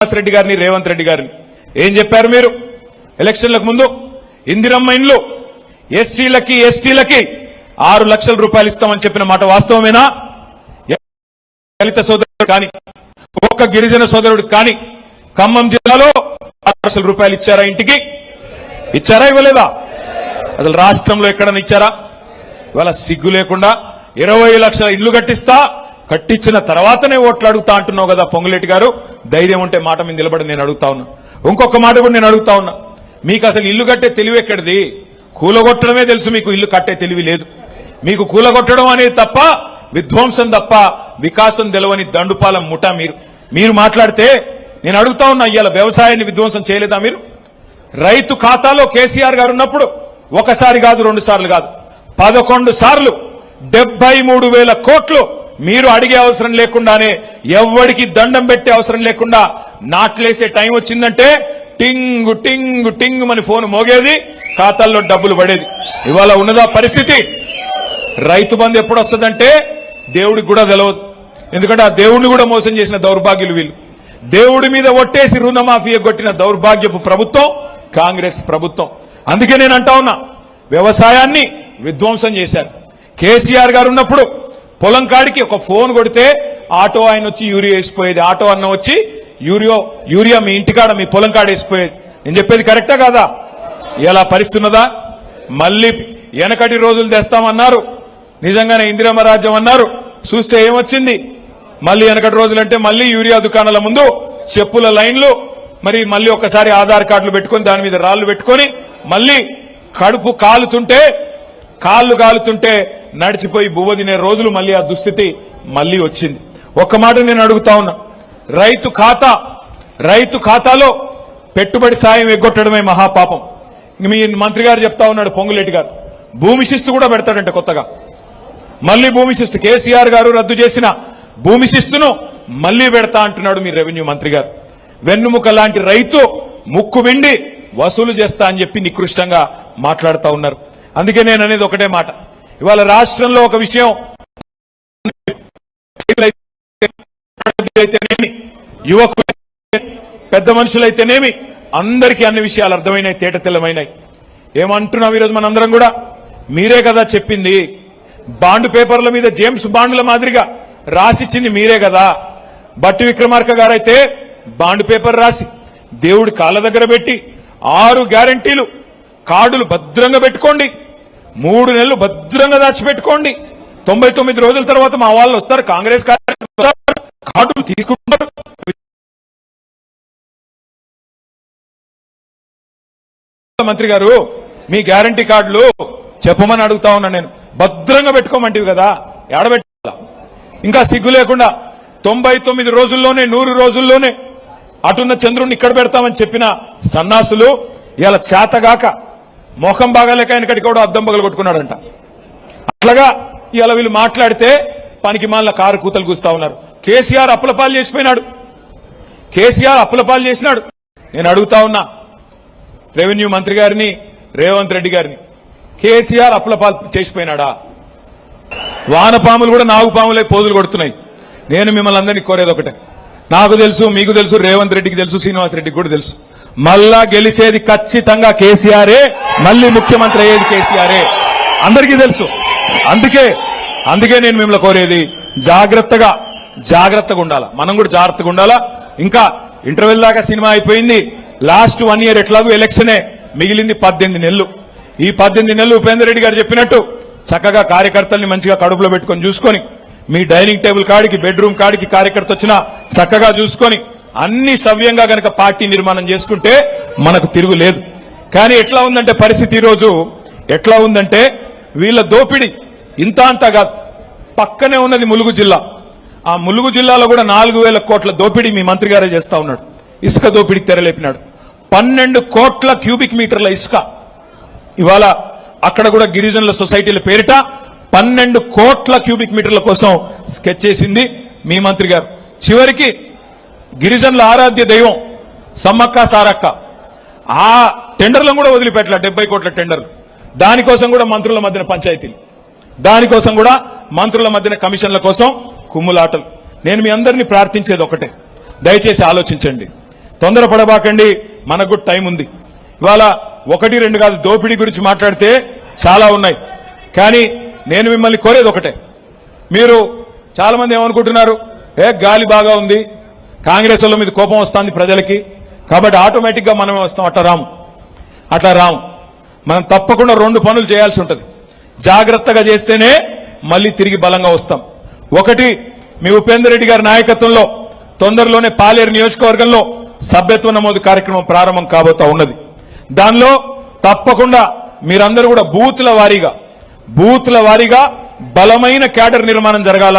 రెడ్డి గారిని రేవంత్ రెడ్డి గారిని ఏం చెప్పారు మీరు ఎలక్షన్లకు ముందు? ఇందిరమ్మ ఇండ్లు ఎస్సీలకి ఎస్టీలకి 6 లక్షల రూపాయలు ఇస్తామని చెప్పిన మాట వాస్తవమేనా? దళిత సోదరుడు కానీ ఒక్క గిరిజన సోదరుడు కానీ ఖమ్మం జిల్లాలో 6 లక్షల రూపాయలు ఇచ్చారా? ఇంటికి ఇచ్చారా? ఇవ్వలేదా? అసలు రాష్ట్రంలో ఎక్కడన్నా ఇచ్చారా? ఇవాళ సిగ్గు లేకుండా 20 లక్షల ఇల్లు కట్టించిన తర్వాతనే ఓట్లు అడుగుతా అంటున్నావు కదా పొంగులేటి గారు. ధైర్యం ఉంటే మాట మీద నిలబడి నేను అడుగుతా ఉన్నా. ఇంకొక మాట కూడా నేను అడుగుతా ఉన్నా, మీకు అసలు ఇల్లు కట్టే తెలివి ఎక్కడిది? కూలగొట్టడమే తెలుసు, మీకు ఇల్లు కట్టే తెలివి లేదు. మీకు కూలగొట్టడం అనేది తప్ప, విధ్వంసం తప్ప వికాసం తెలవని దండుపాలెం ముఠ మీరు మాట్లాడితే నేను అడుగుతా ఉన్నా, ఇవాళ వ్యవసాయాన్ని విధ్వంసం చేయలేదా మీరు? రైతు ఖాతాలో కేసీఆర్ గారు ఉన్నప్పుడు ఒకసారి కాదు 2 సార్లు కాదు 11 సార్లు 73,000 కోట్లు మీరు అడిగే అవసరం లేకుండానే, ఎవ్వడికి దండం పెట్టే అవసరం లేకుండా నాట్లేసే టైం వచ్చిందంటే టింగు టింగు టింగు మన ఫోన్ మోగేది, ఖాతాల్లో డబ్బులు పడేది. ఇవాళ ఉన్నదా పరిస్థితి? రైతు బంధు ఎప్పుడు వస్తుందంటే దేవుడికి కూడా తెలియదు. ఎందుకంటే ఆ దేవుడిని కూడా మోసం చేసిన దౌర్భాగ్యులు వీళ్ళు. దేవుడి మీద ఒట్టేసి రుణమాఫీ కొట్టిన దౌర్భాగ్యపు ప్రభుత్వం కాంగ్రెస్ ప్రభుత్వం. అందుకే నేను అంటా ఉన్నా, వ్యవసాయాన్ని విధ్వంసం చేశారు. కేసీఆర్ గారు ఉన్నప్పుడు పొలం కాడికి ఒక ఫోన్ కొడితే ఆటో ఆయన వచ్చి యూరియా వేసిపోయేది, ఆటో అన్న వచ్చి యూరియా మీ ఇంటికాడ మీ పొలం కాడ వేసిపోయేది. నేను చెప్పేది కరెక్టా కాదా? ఇలా పరిస్థితున్నదా? మళ్ళీ వెనకటి రోజులు తెస్తామన్నారు, నిజంగానే ఇందిరమ్మ రాజ్యం అన్నారు, చూస్తే ఏమొచ్చింది? మళ్ళీ వెనకటి రోజులంటే మళ్ళీ యూరియా దుకాణాల ముందు చెప్పుల లైన్లు, మరి మళ్ళీ ఒకసారి ఆధార్ కార్డులు పెట్టుకుని దాని మీద రాళ్లు పెట్టుకుని మళ్ళీ కడుపు కాళ్ళు కాలుతుంటే నడిచిపోయి బువ్వ తినే రోజులు, మళ్ళీ ఆ దుస్థితి మళ్ళీ వచ్చింది. ఒక్క మాట నేను అడుగుతా ఉన్నా, రైతు ఖాతాలో పెట్టుబడి సాయం ఎగ్గొట్టడమే మహాపాపం. మీ మంత్రి గారు చెప్తా ఉన్నాడు పొంగులేటి గారు, భూమి శిస్తు కూడా పెడతాడంట కొత్తగా. మళ్ళీ భూమి శిస్తు కేసీఆర్ గారు రద్దు చేసిన భూమి శిస్తును మళ్లీ పెడతా అంటున్నాడు మీ రెవెన్యూ మంత్రి గారు. వెన్నుముక లాంటి రైతు ముక్కు విండి వసూలు చేస్తా అని చెప్పి నికృష్టంగా మాట్లాడుతా ఉన్నారు. అందుకే నేను అనేది ఒకటే మాట, ఇవాళ రాష్ట్రంలో ఒక విషయం, యువకులు పెద్ద మనుషులైతేనేమి అందరికీ అన్ని విషయాలు అర్థమైనాయి, తేట తెల్లమైనాయి. ఏమంటున్నాం ఈరోజు మనందరం కూడా? మీరే కదా చెప్పింది, బాండ్ పేపర్ల మీద జేమ్స్ బాండ్ల మాదిరిగా రాసిచ్చింది మీరే కదా. బట్టి విక్రమార్క గారైతే బాండ్ పేపర్ రాసి దేవుడి కాళ్ళ దగ్గర పెట్టి 6 గ్యారంటీలు కార్డులు భద్రంగా పెట్టుకోండి, 3 నెలలు భద్రంగా దాచిపెట్టుకోండి, 99 రోజుల తర్వాత మా వాళ్ళు వస్తారు, కాంగ్రెస్ కార్డులు తీసుకుంటారు. మంత్రి గారు మీ గ్యారంటీ కార్డులు చెప్పమని అడుగుతా ఉన్నా నేను. భద్రంగా పెట్టుకోమంటివి కదా, ఏడబెట్టాలా? ఇంకా సిగ్గు లేకుండా 99 రోజుల్లోనే 100 రోజుల్లోనే అటున్న చంద్రుడిని ఇక్కడ పెడతామని చెప్పిన సన్నాసులు ఇలా చేతగాక మొఖం బాగాలేక వెనకటి కూడా అద్దం పగలు కొట్టుకున్నాడంట. అట్లాగా ఇలా వీళ్ళు మాట్లాడితే పనికి మాల కారు కూతలు కూస్తా ఉన్నారు. కేసీఆర్ అప్పులపాలు చేసిపోయినాడు, కేసీఆర్ అప్పులపాలు చేసినాడు. నేను అడుగుతా ఉన్నా రెవెన్యూ మంత్రి గారిని, రేవంత్ రెడ్డి గారిని, కేసీఆర్ అప్పులపాలు చేసిపోయినాడా? వానపాములు కూడా నాగుపాములై పోజులు కొడుతున్నాయి. నేను మిమ్మల్ని అందరినీ కోరేది ఒకటే, నాకు తెలుసు, మీకు తెలుసు, రేవంత్ రెడ్డికి తెలుసు, శ్రీనివాస్ రెడ్డికి కూడా తెలుసు, మళ్ళా గెలిచేది ఖచ్చితంగా కేసీఆరే, మళ్ళీ ముఖ్యమంత్రి అయ్యేది కేసీఆరే, అందరికీ తెలుసు. అందుకే నేను మిమ్మల్ని కోరేది, జాగ్రత్తగా ఉండాలా, మనం కూడా జాగ్రత్తగా ఉండాలా. ఇంకా ఇంటర్వెల్ దాకా సినిమా అయిపోయింది, లాస్ట్ 1 ఇయర్ ఎట్లాగూ ఎలక్షనే, మిగిలింది 18 నెలలు. ఈ 18 నెలలు ఉపేందర్ రెడ్డి గారు చెప్పినట్టు చక్కగా కార్యకర్తల్ని మంచిగా కడుపులో పెట్టుకొని చూసుకొని, మీ డైనింగ్ టేబుల్ కాడికి బెడ్రూమ్ కాడికి కార్యకర్త వచ్చినా చక్కగా చూసుకొని అన్ని సవ్యంగా గనక పార్టీ నిర్మాణం చేసుకుంటే మనకు తిరుగులేదు. కానీ ఎట్లా ఉందంటే పరిస్థితి ఈరోజు ఎట్లా ఉందంటే, వీళ్ళ దోపిడీ ఇంత అంతా కాదు. పక్కనే ఉన్నది ములుగు జిల్లా, ఆ ములుగు జిల్లాలో కూడా 4,000 కోట్ల దోపిడీ మీ మంత్రి గారే చేస్తా ఉన్నాడు. ఇసుక దోపిడీకి తెరలేపినాడు. 12 కోట్ల క్యూబిక్ మీటర్ల ఇసుక ఇవాళ అక్కడ కూడా గిరిజనుల సొసైటీల పేరిట 12 కోట్ల క్యూబిక్ మీటర్ల కోసం స్కెచ్ చేసింది మీ మంత్రి గారు. చివరికి గిరిజనుల ఆరాధ్య దైవం సమ్మక్క సారక్క ఆ టెండర్లను కూడా వదిలిపెట్టలే, 70 కోట్ల టెండర్లు. దానికోసం కూడా మంత్రుల మధ్యన పంచాయతీలు, దానికోసం కూడా మంత్రుల మధ్యన కమిషన్ల కోసం కుమ్ములాటలు. నేను మీ అందరినీ ప్రార్థించేది ఒకటే, దయచేసి ఆలోచించండి. తొందరపడబాకండి, మనకు టైం ఉంది. ఇవాళ 1, 2 కాదు, దోపిడీ గురించి మాట్లాడితే చాలా ఉన్నాయి. కానీ నేను మిమ్మల్ని కోరేది ఒకటే. మీరు చాలా మంది ఏమనుకుంటున్నారు, గాలి బాగా ఉంది, కాంగ్రెస్ వాళ్ళ మీద కోపం వస్తుంది ప్రజలకి, కాబట్టి ఆటోమేటిక్ గా మనమే వస్తాం. అట్లా రాము. మనం తప్పకుండా 2 పనులు చేయాల్సి ఉంటుంది. జాగ్రత్తగా చేస్తేనే మళ్ళీ తిరిగి బలంగా వస్తాం. ఒకటి, మీ ఉపేందర్ రెడ్డి గారి నాయకత్వంలో తొందరలోనే పాలేరు నియోజకవర్గంలో సభ్యత్వ నమోదు కార్యక్రమం ప్రారంభం కాబోతా ఉన్నది. దానిలో తప్పకుండా మీరందరూ కూడా బూత్ల వారీగా బలమైన క్యాడర్ నిర్మాణం జరగాల,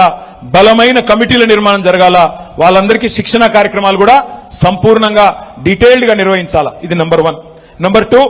బలమైన కమిటీల నిర్మాణం జరగాల, వాళ్ళందరికీ శిక్షణ కార్యక్రమాలు కూడా సంపూర్ణంగా డీటెయిల్డ్ గా నిర్వహించాలా. ఇది నంబర్ 1. నంబర్ 2,